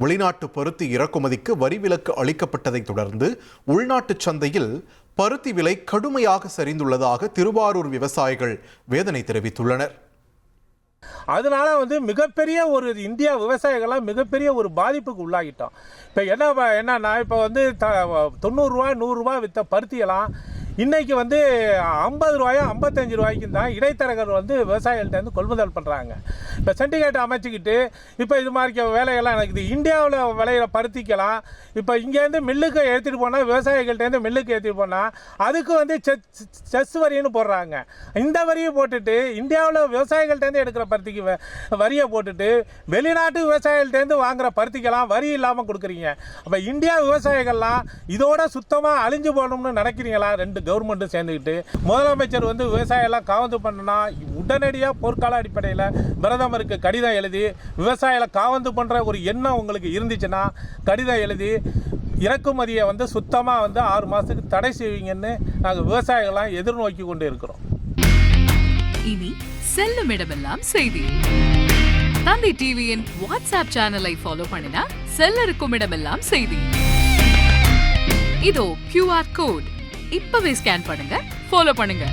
வெளிநாட்டு பருத்தி இறக்குமதிக்கு வரி விலக்கு அளிக்கப்பட்டதைத் தொடர்ந்து உள்நாட்டு சந்தையில் பருத்தி விலை கடுமையாக சரிந்துள்ளதாக திருவாரூர் விவசாயிகள் வேதனை தெரிவித்துள்ளனர். அதனால மிகப்பெரிய ஒரு இந்தியா விவசாயிகள்லாம் மிகப்பெரிய ஒரு பாதிப்புக்கு உள்ளாகிட்டோம். இப்போ என்னன்னா இப்போ 90 ரூபா 100 ரூபா விற்ற பருத்தியெல்லாம் இன்றைக்கி 50 ரூபாயோ 55 ரூபாய்க்கும் தான் இடைத்தரகர் விவசாயிகள்கிட்ட கொள்முதல் பண்ணுறாங்க. இப்போ சென்டிகேட் அமைச்சிக்கிட்டு இப்போ இது மாதிரி வேலைகள்லாம் நடக்குது. இந்தியாவில் விளையிற பருத்திக்கலாம் இப்போ இங்கேருந்து மில்லுக்கு எடுத்துகிட்டு போனால் விவசாயிகள்கிட்டேருந்து மில்லுக்கு எடுத்துகிட்டு போனால் அதுக்கு செஸ் வரின்னு போடுறாங்க. இந்த வரியை போட்டுட்டு இந்தியாவில் விவசாயிகள்கிட்டேருந்து எடுக்கிற பருத்திக்கு வரியை போட்டுட்டு வெளிநாட்டு விவசாயிகள்கிட்டேருந்து வாங்குகிற பருத்திக்கெல்லாம் வரி இல்லாமல் கொடுக்குறீங்க. அப்போ இந்தியா விவசாயிகள்லாம் இதோட சுத்தமாக அழிஞ்சு போகணும்னு நினைக்கிறீங்களா? ரெண்டு கவர்மெண்ட்டும் சேர்ந்துக்கிட்டு முதலமைச்சர் விவசாயிகள்லாம் காவந்து பண்ணனா உடனடியாக போர்க்கால அடிப்படையில் பிரதமருக்கு கடிதம் எழுதி விவசாயிகளை காவந்து பண்ணுற ஒரு எண்ணம் உங்களுக்கு இருந்துச்சுன்னா கடிதம் எழுதி இறக்குமதியை சுத்தமாக 6 மாதத்துக்கு தடை செய்வீங்கன்னு நாங்கள் விவசாயிகள்லாம் எதிர்நோக்கி கொண்டு இருக்கிறோம். இனி செல்லும் இடமெல்லாம் செய்தி. தந்தி டிவியின் வாட்ஸ்அப் சேனலை ஃபாலோ பண்ணினா செல்ல இருக்கும் இடமெல்லாம் செய்தி. இதோ QR கோட் இப்பவே ஸ்கேன் பண்ணுங்க, ஃபாலோ பண்ணுங்க.